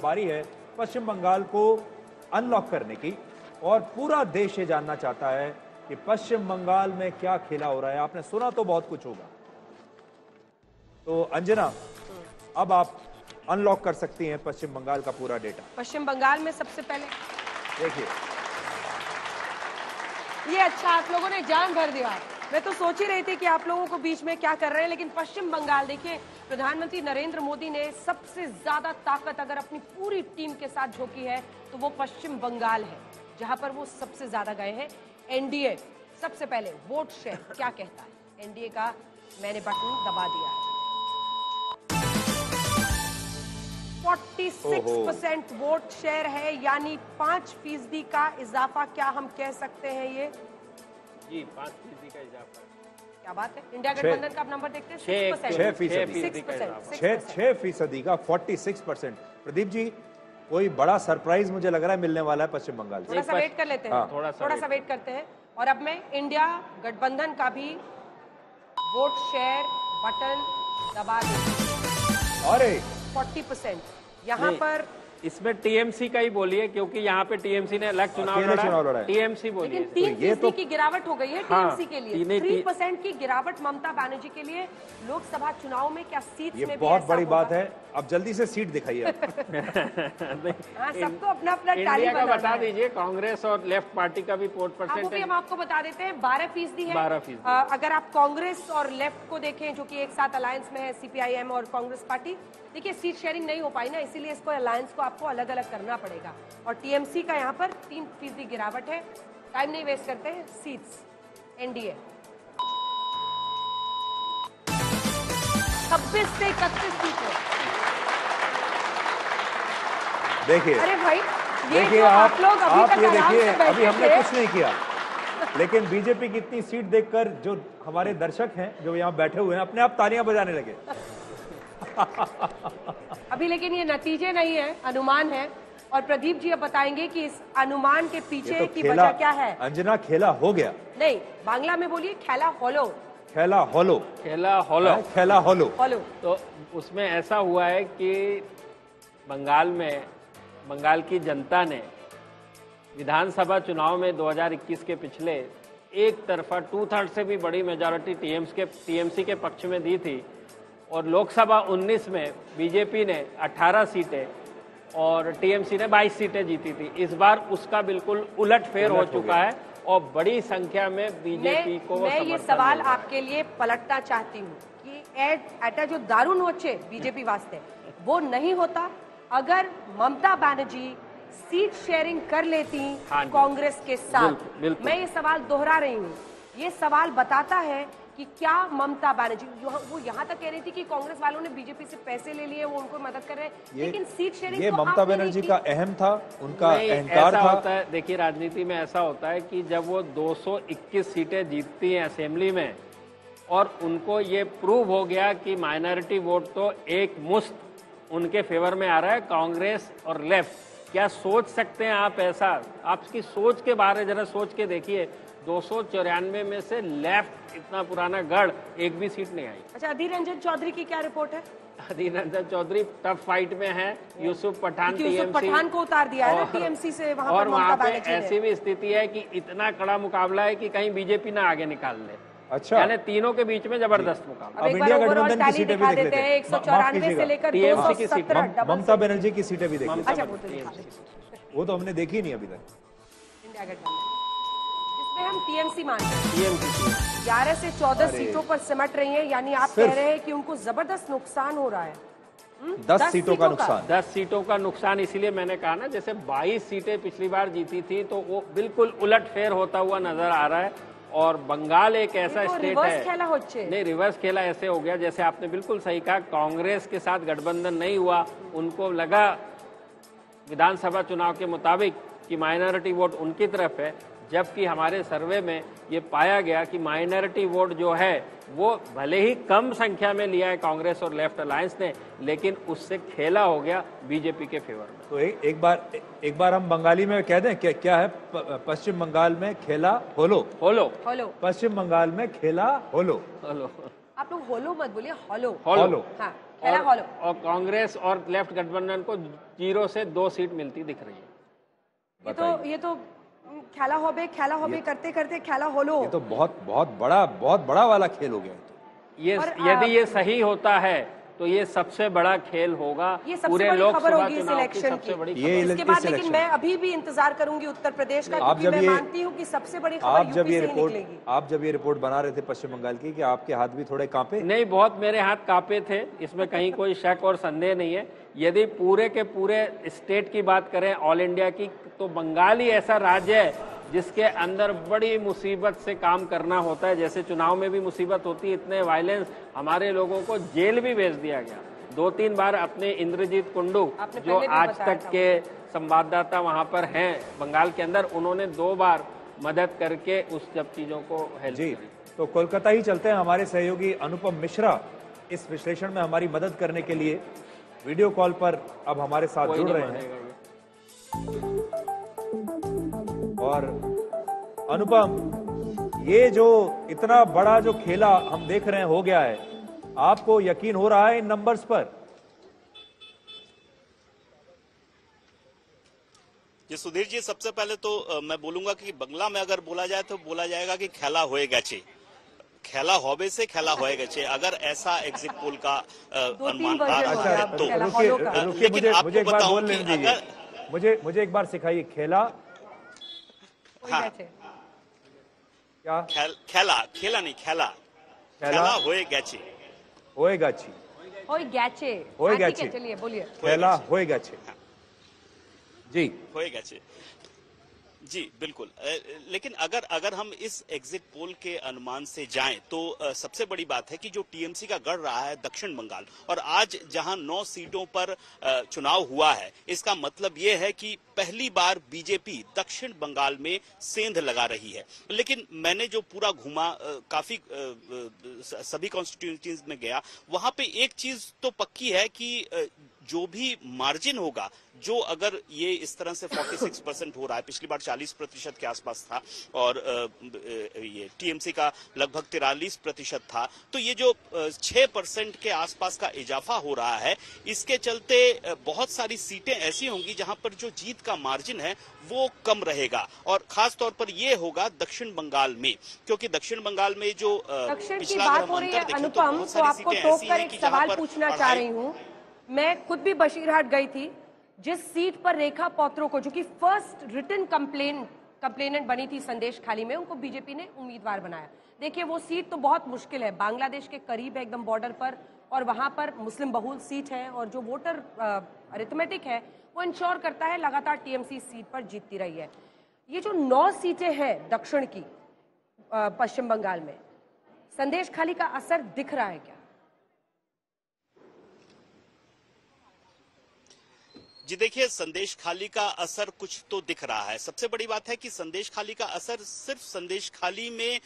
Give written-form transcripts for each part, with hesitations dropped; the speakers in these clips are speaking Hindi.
बारी है पश्चिम बंगाल को अनलॉक करने की और पूरा देश ये जानना चाहता है कि पश्चिम बंगाल में क्या खेला हो रहा है। आपने सुना तो बहुत कुछ होगा, तो अंजना अब आप अनलॉक कर सकती हैं पश्चिम बंगाल का पूरा डेटा। पश्चिम बंगाल में सबसे पहले देखिए, ये अच्छा आप लोगों ने जान भर दिया। मैं तो सोच ही रही थी कि आप लोगों को बीच में क्या कर रहे हैं, लेकिन पश्चिम बंगाल देखिए, प्रधानमंत्री नरेंद्र मोदी ने सबसे ज्यादा ताकत अगर अपनी पूरी टीम के साथ झोंकी है तो वो पश्चिम बंगाल है, जहां पर वो सबसे ज्यादा गए हैं। एनडीए सबसे पहले वोट शेयर क्या कहता है, एनडीए का मैंने बटन दबा दिया है। 46% वोट शेयर है, यानी 5% का इजाफा। क्या हम कह सकते हैं ये? जी 5% का इजाफा। क्या बात है। इंडिया गठबंधन का आप नंबर देखते हैं 6% का 46%। प्रदीप जी, कोई बड़ा सरप्राइज मुझे लग रहा है मिलने वाला है पश्चिम बंगाल से। थोड़ा सा वेट कर लेते हैं, थोड़ा सा वेट करते हैं। और अब मैं इंडिया गठबंधन का भी वोट शेयर बटन दबा देती हूं। अरे 40% यहाँ पर इसमें टीएमसी का ही बोलिए, क्योंकि यहाँ पे टीएमसी ने अलग चुनाव लड़ा है। टीएमसी बोलिए। लेकिन 3% की गिरावट हो गई है टीएमसी के लिए। 3% की गिरावट ममता बनर्जी के लिए लोकसभा चुनाव में। क्या सीट में बहुत बड़ी बात है। अब जल्दी से सीट दिखाइए। सबको अपना अपना टाली बता दीजिए। कांग्रेस और लेफ्ट पार्टी का भी वोट परसेंटेज हम आपको बता देते हैं 12% है। 12%। अगर आप कांग्रेस और लेफ्ट को देखें, जो कि एक साथ अलायंस में है, सीपीआईएम और कांग्रेस पार्टी, देखिए सीट शेयरिंग नहीं हो पाई ना, इसीलिए इसको अलायंस को आपको अलग अलग करना पड़ेगा। और टीएमसी का यहाँ पर 3% गिरावट है। टाइम नहीं वेस्ट करते हैं। सीट्स एनडीए 26 से 31 सीटें। देखिए, अरे भाई, देखिए आप लोग आप ये देखिए, अभी हमने कुछ नहीं किया, लेकिन बीजेपी की इतनी सीट देखकर जो हमारे दर्शक हैं जो यहाँ बैठे हुए हैं, अपने आप तालियां बजाने लगे। अभी लेकिन ये नतीजे नहीं है, अनुमान है। और प्रदीप जी अब बताएंगे कि इस अनुमान के पीछे की वजह क्या है। अंजना, खेला हो गया। नहीं, बांग्ला में बोलिए खेला होलो। खेला होलो। खेला होलो। खेला होलो। तो उसमें ऐसा हुआ है कि बंगाल की जनता ने विधानसभा चुनाव में 2021 के पिछले एक तरफा 2/3 से भी बड़ी मेजॉरिटी टीएमसी के पक्ष में दी थी। और लोकसभा 19 में बीजेपी ने 18 सीटें और टीएमसी ने 22 सीटें जीती थी। इस बार उसका बिल्कुल उलटफेर हो चुका है और बड़ी संख्या में बीजेपी को मैं ये सवाल आपके लिए पलटना चाहती हूँ कि एटा जो दारुण होचे बीजेपी वास्ते वो नहीं होता अगर ममता बनर्जी सीट शेयरिंग कर लेती कांग्रेस के साथ। मैं ये सवाल दोहरा रही हूँ। ये सवाल बताता है कि क्या ममता बनर्जी, वो यहाँ तक कह रही थी कि कांग्रेस वालों ने बीजेपी से पैसे ले लिए, वो उनको मदद कर रहे हैं, लेकिन सीट शेयरिंग ये ममता बनर्जी का अहम था, उनका अहंकार था। होता है, देखिए राजनीति में ऐसा होता है कि जब वो 221 सीटें जीतती हैं असेंबली में और उनको ये प्रूव हो गया कि माइनॉरिटी वोट तो एक मुश्त उनके फेवर में आ रहा है, कांग्रेस और लेफ्ट, क्या सोच सकते हैं आप ऐसा? आपकी सोच के बारे जरा सोच के देखिए। 294 में से लेफ्ट इतना पुराना गढ़, एक भी सीट नहीं आई। अच्छा, अधीर रंजन चौधरी की क्या रिपोर्ट है? अधीर रंजन चौधरी टफ फाइट में है। यूसुफ पठान पठान को उतार दिया है ना टीएमसी से। और वहाँ पे ऐसी भी स्थिति है कि इतना कड़ा मुकाबला है कि कहीं बीजेपी ना आगे निकाल ले। अच्छा, यानी तीनों के बीच में जबरदस्त मुकाबला। अब इंडिया गठबंधन की सीटें भी देख लेते हैं। 194 से लेकर 217 ममता बनर्जी की सीटें भी देख लेते हैं। वो तो हमने देखी नहीं अभी तक। इंडिया गठबंधन जिसमें हम टीएमसी मानते हैं, 11 से 14 सीटों पर सिमट रही है, यानी आप कह रहे हैं कि उनको जबरदस्त नुकसान हो रहा है। 10 सीटों का नुकसान। 10 सीटों का नुकसान इसीलिए मैंने कहा ना, जैसे 22 सीटें पिछली बार जीती थी तो वो बिल्कुल उलटफेर होता हुआ नजर आ रहा है। और बंगाल एक ऐसा स्टेट है, नहीं रिवर्स खेला ऐसे हो गया, जैसे आपने बिल्कुल सही कहा, कांग्रेस के साथ गठबंधन नहीं हुआ, उनको लगा विधानसभा चुनाव के मुताबिक कि माइनॉरिटी वोट उनकी तरफ है, जबकि हमारे सर्वे में ये पाया गया कि माइनॉरिटी वोट जो है वो भले ही कम संख्या में लिया है कांग्रेस और लेफ्ट अलायंस ने, लेकिन उससे खेला हो गया बीजेपी के फेवर में। तो एक बार हम बंगाली में कह दें क्या है? पश्चिम बंगाल में खेला होलो। होलो। होलो। पश्चिम बंगाल में खेला होलो। होलो। आप लोग होलो मत बोलिए, हॉलो। हॉलो। हाँ, और कांग्रेस और लेफ्ट गठबंधन को 0 से 2 सीट मिलती दिख रही है। ये तो खेला होबे करते करते खेला होलो। ये तो बहुत बड़ा वाला खेल हो गया। ये यदि ये सही होता है तो ये सबसे बड़ा खेल होगा, ये सबसे बड़ी खबर होगी इस इलेक्शन की। इसके बाद लेकिन मैं अभी भी इंतजार करूंगी उत्तर प्रदेश का, क्योंकि मैं मानती हूँ कि सबसे बड़ी खबर यूपी से ही निकलेगी। आप जब ये रिपोर्ट बना रहे थे पश्चिम बंगाल की, कि आपके हाथ भी थोड़े कांपे? नहीं, बहुत मेरे हाथ कांपे थे, इसमें कहीं कोई शक और संदेह नहीं है। यदि पूरे के पूरे स्टेट की बात करें, ऑल इंडिया की, तो बंगाल ही ऐसा राज्य है जिसके अंदर बड़ी मुसीबत से काम करना होता है। जैसे चुनाव में भी मुसीबत होती है, इतने वायलेंस, हमारे लोगों को जेल भी भेज दिया गया 2-3 बार। अपने इंद्रजीत कुंडू जो आज तक के संवाददाता वहां पर हैं बंगाल के अंदर, उन्होंने 2 बार मदद करके उस सब चीजों को हेल्प जी। तो कोलकाता ही चलते हैं, हमारे सहयोगी अनुपम मिश्रा इस विश्लेषण में हमारी मदद करने के लिए वीडियो कॉल पर अब हमारे साथ जुड़ रहे हैं। और अनुपम, ये जो इतना बड़ा जो खेला हम देख रहे हैं हो गया है, आपको यकीन हो रहा है इन नंबर्स पर? जी सुधीर जी, सबसे पहले तो मैं बोलूंगा कि बंगला में अगर बोला जाए तो बोला जाएगा कि खेला होए गए, खेला होबे से खेला होए गए। अगर ऐसा एग्जिट पोल का अनुमान आ रहा है तो रुकिए, मुझे एक बार बोल लेने दीजिए। मुझे एक बार सिखाइए, खेला हाँ, क्या? खेला नहीं, खेला होए गए, होएगा। चलिए बोलिए। खेला होएगा जी, होएगा जी, बिल्कुल। लेकिन अगर हम इस एग्जिट पोल के अनुमान से जाएं तो सबसे बड़ी बात है कि जो टीएमसी का गढ़ रहा है दक्षिण बंगाल, और आज जहां 9 सीटों पर चुनाव हुआ है, इसका मतलब ये है कि पहली बार बीजेपी दक्षिण बंगाल में सेंध लगा रही है। लेकिन मैंने जो पूरा घूमा, काफी सभी कॉन्स्टिट्यूएंसीज में गया, वहां पे एक चीज तो पक्की है कि जो भी मार्जिन होगा, जो अगर ये इस तरह से 46% हो रहा है, पिछली बार 40% के आसपास था, और ये टीएमसी का लगभग 43% था, तो ये जो 6% के आसपास का इजाफा हो रहा है, इसके चलते बहुत सारी सीटें ऐसी होंगी जहां पर जो जीत का मार्जिन है वो कम रहेगा। और खास तौर पर ये होगा दक्षिण बंगाल में, क्योंकि दक्षिण बंगाल में जो दक्षिण की बात हो रही है अनुपम, तो आपको टोककर एक सवाल पूछना चाह रही हूँ। मैं खुद भी बशीरहाट गई थी, जिस सीट पर रेखा पौत्रो को, जो कि फर्स्ट रिटन कंप्लेनेंट बनी थी संदेश खाली में, उनको बीजेपी ने उम्मीदवार बनाया। देखिए वो सीट तो बहुत मुश्किल है, बांग्लादेश के करीब है, एकदम बॉर्डर पर, और वहां पर मुस्लिम बहुल सीट है, और जो वोटर अरिथमेटिक है वो इंश्योर करता है लगातार टीएमसी सीट पर जीतती रही है। ये जो 9 सीटें हैं दक्षिण की पश्चिम बंगाल में, संदेश खाली का असर दिख रहा है क्या? जी देखिए, संदेश खाली का असर कुछ तो दिख रहा है। सबसे बड़ी बात है कि संदेश खाली का असर सिर्फ संदेश खाली में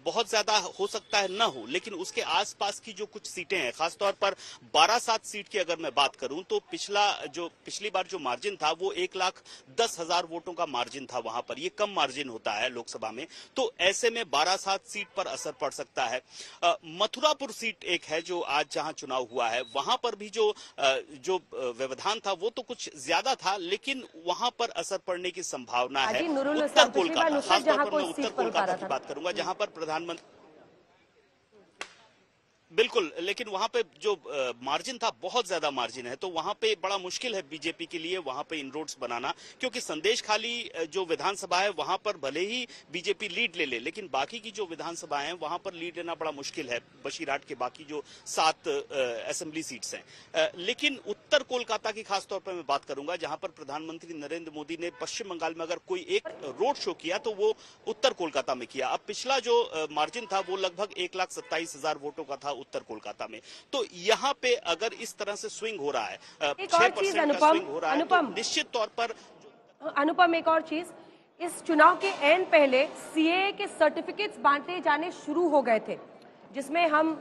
बहुत ज्यादा हो सकता है, न हो, लेकिन उसके आसपास की जो कुछ सीटें हैं, खासतौर पर 12-7 सीट की अगर मैं बात करूं तो पिछली बार जो मार्जिन था वो 1,10,000 वोटों का मार्जिन था वहां पर। ये कम मार्जिन होता है लोकसभा में, तो ऐसे में 12-7 सीट पर असर पड़ सकता है। मथुरापुर सीट एक है जो आज जहां चुनाव हुआ है, वहां पर भी जो व्यवधान था वो तो कुछ ज्यादा था, लेकिन वहां पर असर पड़ने की संभावना है। उत्तर कोलकाता, खासतौर पर मैं उत्तर कोलकाता की बात करूंगा, जहां पर प्रधानमंत्री, बिल्कुल, लेकिन वहां पे जो मार्जिन था बहुत ज्यादा मार्जिन है, तो वहां पे बड़ा मुश्किल है बीजेपी के लिए वहां पे इनरोड्स बनाना, क्योंकि संदेश खाली जो विधानसभा है वहां पर भले ही बीजेपी लीड ले ले, लेकिन बाकी की जो विधानसभाएं हैं वहां पर लीड लेना बड़ा मुश्किल है, बशीरहाट के बाकी जो 7 असेंबली सीट्स हैं। लेकिन उत्तर कोलकाता की खासतौर पर मैं बात करूंगा, जहां पर प्रधानमंत्री नरेंद्र मोदी ने पश्चिम बंगाल में अगर कोई एक रोड शो किया तो वो उत्तर कोलकाता में किया। अब पिछला जो मार्जिन था वो लगभग 1,27,000 वोटों का था उत्तर कोलकाता में, तो यहाँ पे अगर इस तरह से स्विंग हो रहा है, 6% का स्विंग हो रहा है, तो निश्चित तौर पर। अनुपम, एक और चीज, इस चुनाव के एंड पहले सीएए के सर्टिफिकेट्स बांटे जाने शुरू हो गए थे, जिसमें हम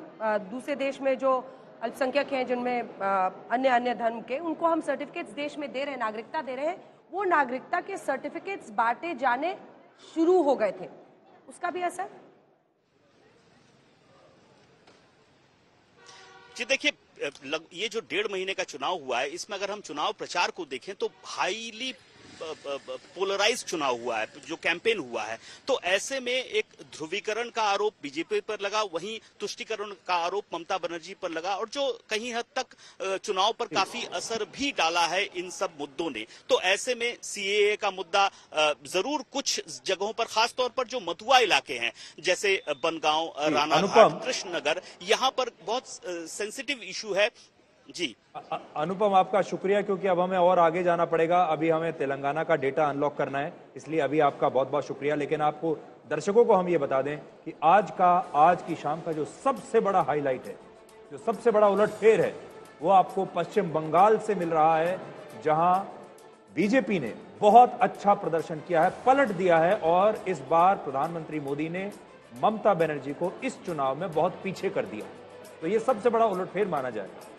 दूसरे देश में जो अल्पसंख्यक हैं, जिनमें अन्य धर्म के, उनको हम सर्टिफिकेट्स देश में दे रहे हैं, नागरिकता दे रहे हैं, वो नागरिकता के सर्टिफिकेट्स बांटे जाने शुरू हो गए थे, उसका भी असर? जी देखिए, ये जो 1.5 महीने का चुनाव हुआ है, इसमें अगर हम चुनाव प्रचार को देखें तो हाईली पोलराइज चुनाव हुआ है, जो कैंपेन हुआ है। तो ऐसे में एक ध्रुवीकरण का आरोप बीजेपी पर लगा, वहीं तुष्टीकरण का आरोप ममता बनर्जी पर लगा, और जो कहीं हद तक चुनाव पर काफी असर भी डाला है इन सब मुद्दों ने। तो ऐसे में सीएए का मुद्दा जरूर कुछ जगहों पर, खास तौर पर जो मथुआ इलाके हैं जैसे बनगांव, रानाघाट, कृष्णनगर, यहाँ पर बहुत सेंसिटिव इशू है। जी अनुपम, आपका शुक्रिया, क्योंकि अब हमें और आगे जाना पड़ेगा। अभी हमें तेलंगाना का डेटा अनलॉक करना है, इसलिए अभी आपका बहुत बहुत शुक्रिया। लेकिन आपको, दर्शकों को हम ये बता दें कि आज की शाम का जो सबसे बड़ा हाईलाइट है, जो सबसे बड़ा उलटफेर है, वो आपको पश्चिम बंगाल से मिल रहा है, जहां बीजेपी ने बहुत अच्छा प्रदर्शन किया है, पलट दिया है, और इस बार प्रधानमंत्री मोदी ने ममता बनर्जी को इस चुनाव में बहुत पीछे कर दिया। तो ये सबसे बड़ा उलटफेर माना जाएगा।